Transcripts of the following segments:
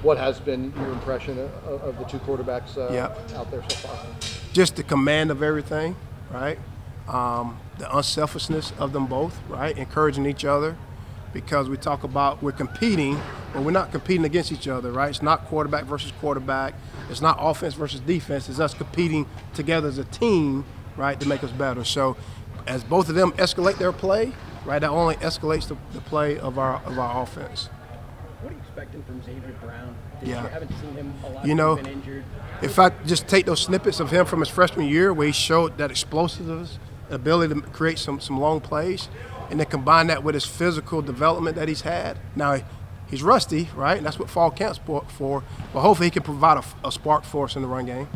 What has been your impression of the two quarterbacks out there so far? Just the command of everything, right? The unselfishness of them both, right? Encouraging each other, because we talk about we're competing, but we're not competing against each other, right? It's not quarterback versus quarterback. It's not offense versus defense. It's us competing together as a team, right, to make us better. So as both of them escalate their play, right, that only escalates the play of our offense. What are you expecting from Xavier Brown this Yeah. year? I haven't seen him a lot. You know, He's been injured. If I just take those snippets of him from his freshman year where he showed that explosiveness, ability to create some long plays, and then combine that with his physical development that he's had. Now, he's rusty, right? And that's what fall camp's for. But hopefully he can provide a spark for us in the run game.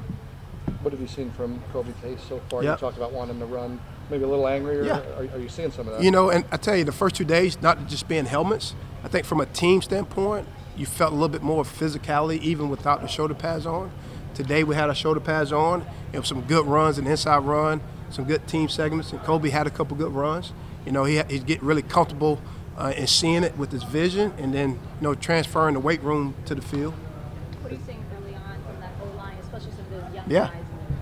What have you seen from Kobe Pace so far? Yep. You talked about wanting to run maybe a little angrier. Yeah. Are you seeing some of that? You know, and I tell you, the first 2 days, not just being helmets, I think from a team standpoint, you felt a little bit more physicality even without the shoulder pads on. Today we had our shoulder pads on, and some good runs, an inside run, some good team segments, and Kobe had a couple good runs. You know, he's getting really comfortable in seeing it with his vision, and then, you know, transferring the weight room to the field. What are you seeing early on from that O-line, especially some of those young Yeah. guys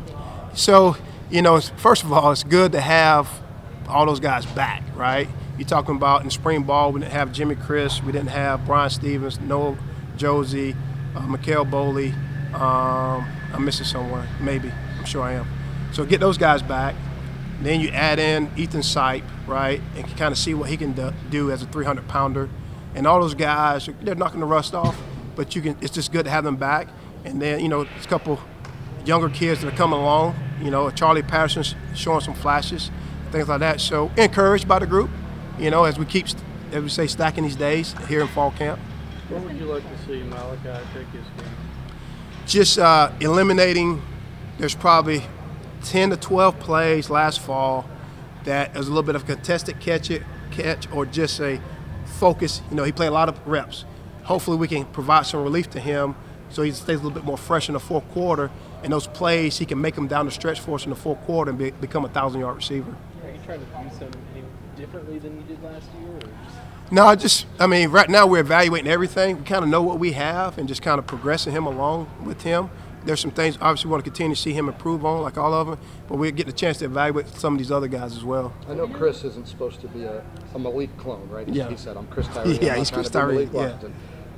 in the So, you know, first of all, it's good to have all those guys back, right? You're talking about in spring ball, we didn't have Jimmy Chris, we didn't have Brian Stevens, Noah Josie, Mikael Boley. I'm missing someone, maybe. I'm sure I am. So get those guys back. Then you add in Ethan Sipe, right, and kind of see what he can do as a 300-pounder. And all those guys, they're knocking the rust off, but it's just good to have them back. And then, you know, there's a couple younger kids that are coming along. You know, Charlie Patterson's showing some flashes, things like that. So encouraged by the group, you know, as we say, stacking these days here in fall camp. What would you like to see Malachi take his game? Just eliminating, there's probably 10 to 12 plays last fall that is a little bit of a contested catch or just a focus. You know, he played a lot of reps. Hopefully we can provide some relief to him so he stays a little bit more fresh in the fourth quarter. And those plays, he can make them down the stretch for us in the fourth quarter and become a 1,000-yard receiver. Are you trying to use him any differently than you did last year? Or just... No, I mean, right now we're evaluating everything. We kind of know what we have and just kind of progressing him along with him. There's some things, obviously, we want to continue to see him improve on, like all of them, but we're getting a chance to evaluate some of these other guys as well. I know Chris isn't supposed to be a Malik clone, right? Yeah. He said, I'm Chris Tyree. Yeah, he's Chris Tyree, yeah.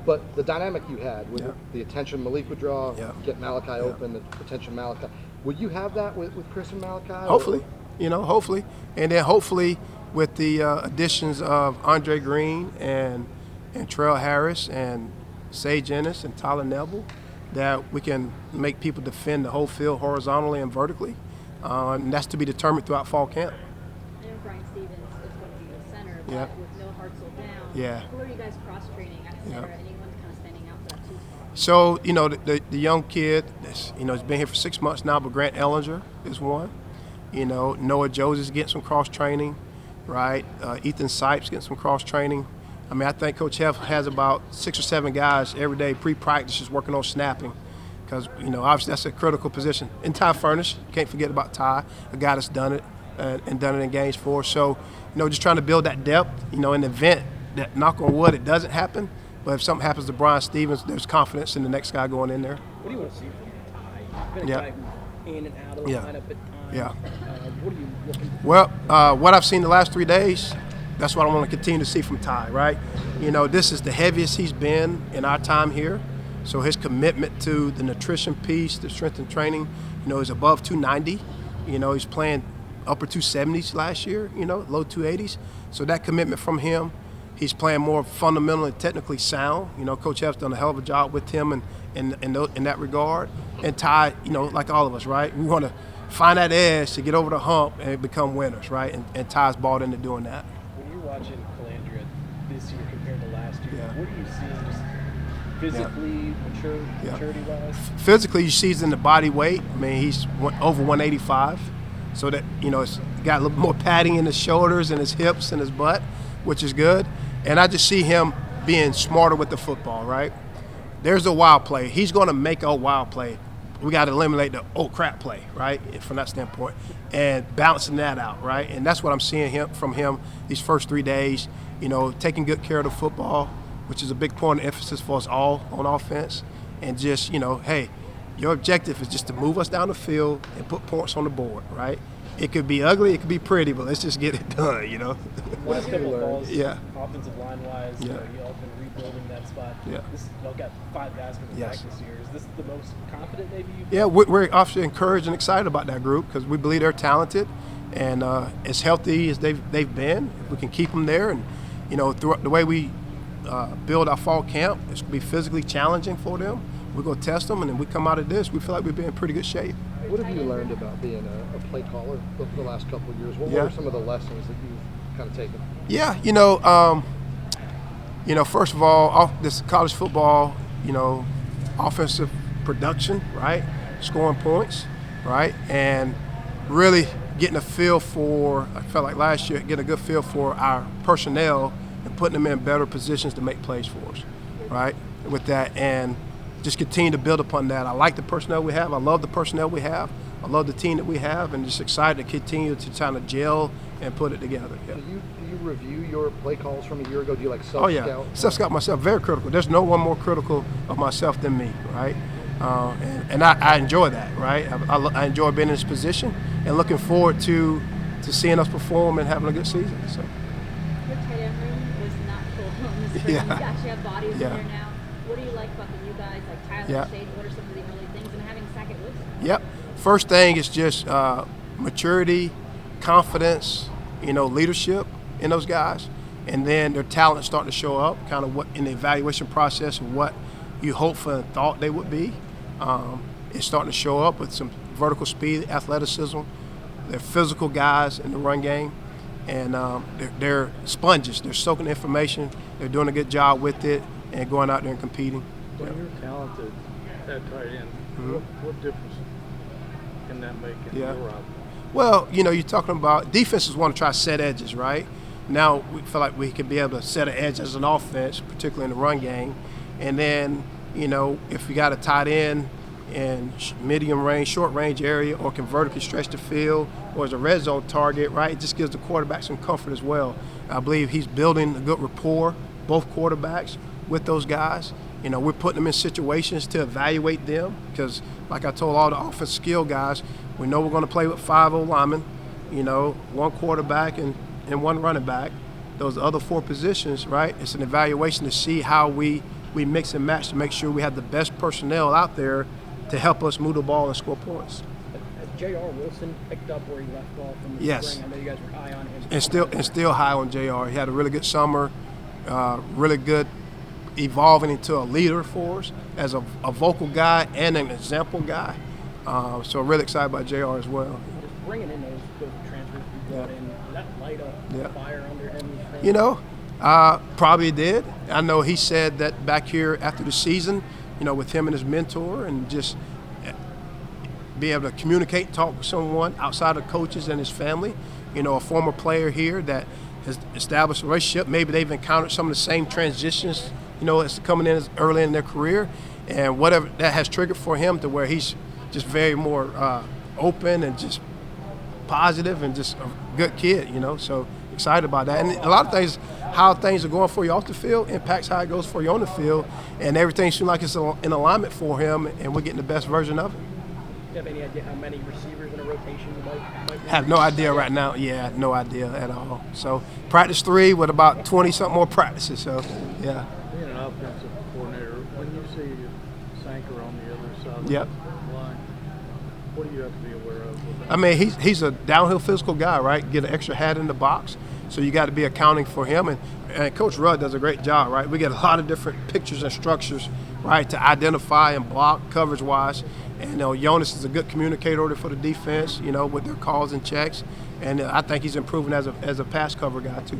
But the dynamic you had with the attention Malik would draw, get Malachi open, the attention Malachi. Would you have that with Chris and Malachi? Hopefully, hopefully. And then hopefully with the additions of Andre Green and Trell Harris and Sage Ennis and Tyler Neville, that we can make people defend the whole field horizontally and vertically. And that's to be determined throughout fall camp. I know Brian Stevens is going to be the center, but Yeah. with no Hartzell down, Yeah. who are you guys cross-training at center? Anyone kind of standing out for that two spot? So, you know, the young kid, he's been here for 6 months now, but Grant Ellinger is one. You know, Noah Josie's getting some cross-training, right? Ethan Sipes getting some cross-training. I mean, I think Coach Heff has about 6 or 7 guys every day pre-practice just working on snapping because, you know, obviously that's a critical position. And Ty Furnish, can't forget about Ty, a guy that's done it and done it in games for us. So, you know, just trying to build that depth, you know, in the event that, knock on wood, it doesn't happen. But if something happens to Brian Stevens, there's confidence in the next guy going in there. What do you want to see from Ty? He's been a guy who's in and out of the lineup at times. Yeah. What are you looking for? Well, what I've seen the last 3 days, that's what I want to continue to see from Ty, right? You know, this is the heaviest he's been in our time here. So his commitment to the nutrition piece, the strength and training, you know, is above 290. You know, he's playing upper 270s last year, you know, low 280s. So that commitment from him, he's playing more fundamental and technically sound. You know, Coach F's done a hell of a job with him in that regard. And Ty, you know, like all of us, right? We want to find that edge to get over the hump and become winners, right? And Ty's bought into doing that. When you're watching Calandria this year compared to last year, what are you seeing just physically, maturity-wise? Physically, you see he's in the body weight. I mean, he's over 185. So that, you know, it's got a little more padding in his shoulders and his hips and his butt, which is good. And I just see him being smarter with the football, right? There's a wild play. He's going to make a wild play. We got to eliminate the oh crap play, right, from that standpoint, and balancing that out, right? And that's what I'm seeing from him these first 3 days, you know, taking good care of the football, which is a big point of emphasis for us all on offense. And just, hey, your objective is just to move us down the field and put points on the board, right? It could be ugly, it could be pretty, but let's just get it done, Last couple of balls, Yeah. offensive line-wise, Yeah. you all been rebuilding that spot. Yeah. Y'all got 5 guys coming Yes. back this year. Is this the most confident maybe you've Yeah, we're obviously encouraged and excited about that group because we believe they're talented and as healthy as they've been. If we can keep them there, and through the way we build our fall camp, it's going to be physically challenging for them. We're going to test them, and then we come out of this, we feel like we'll be in pretty good shape. What have you learned about being a play caller over the last couple of years? What Yeah. were some of the lessons that you've kind of taken? Yeah, first of all, this college football, offensive production, right? Scoring points, right? And really getting a feel for, I felt like last year, getting a good feel for our personnel and putting them in better positions to make plays for us, right? With that, and just continue to build upon that. I like the personnel we have. I love the personnel we have. I love the team that we have, and just excited to continue to kind of gel and put it together. Yeah. Do you review your play calls from a year ago? Do you like Oh self-scout? yeah, self-scout myself, very critical. There's no one more critical of myself than me, right? And I enjoy that, right? I enjoy being in this position and looking forward to seeing us perform and having a good season. So. Your tight end room was not full in the spring. Yeah. You actually have bodies in Yeah. there now. What do you like about the new guys like Tyler Yeah. Sage? What are some of the early things? And having Sackett Woods? Yep. First thing is just maturity, confidence, leadership in those guys, and then their talent starting to show up. Kind of what in the evaluation process of what you hope for and thought they would be. It's starting to show up with some vertical speed, athleticism. They're physical guys in the run game, and they're sponges. They're soaking information. They're doing a good job with it and going out there and competing. When you're talented at tight end, what difference can that make in Yeah. your offense? Well, you're talking about defenses want to try to set edges, right? Now we feel like we can be able to set an edge as an offense, particularly in the run game. And then, if we got a tight end in medium range, short range area, or can vertically stretch the field, or as a red zone target, right? It just gives the quarterback some comfort as well. I believe he's building a good rapport, both quarterbacks, with those guys. We're putting them in situations to evaluate them because, like I told all the offensive skill guys, we know we're going to play with 5 O-linemen, one quarterback and one running back. Those other 4 positions, right? It's an evaluation to see how we mix and match to make sure we have the best personnel out there to help us move the ball and score points. J.R. Wilson picked up where he left off from the Yes. spring. I know you guys were high on him. And still high on JR. He had a really good summer, really good evolving into a leader for us as a vocal guy and an example guy. So really excited about JR as well. Just bringing in those transfers you brought in, did that light up fire under him? Probably did. I know he said that back here after the season, with him and his mentor, and just be able to communicate, talk with someone outside of coaches and his family, a former player here that has established a relationship. Maybe they've encountered some of the same transitions, as coming in as early in their career, and whatever that has triggered for him to where he's just very more open and just positive and just a good kid, so excited about that. And a lot of things, how things are going for you off the field impacts how it goes for you on the field, and everything seems like it's in alignment for him, and we're getting the best version of it. Do you have any idea how many receivers in a rotation you might Have no idea right now. Yeah, no idea at all. So practice 3 with about 20-something more practices. So, yeah. Being an offensive coordinator, when you see Sanker on the other side of Yep. the line, what do you have to be aware of with that? I mean, he's a downhill physical guy, right? Get an extra hat in the box. So you got to be accounting for him. And Coach Rudd does a great job, right? We get a lot of different pictures and structures, right, to identify and block coverage-wise. And Jonas is a good communicator for the defense, with their calls and checks. And I think he's improving as a pass cover guy, too.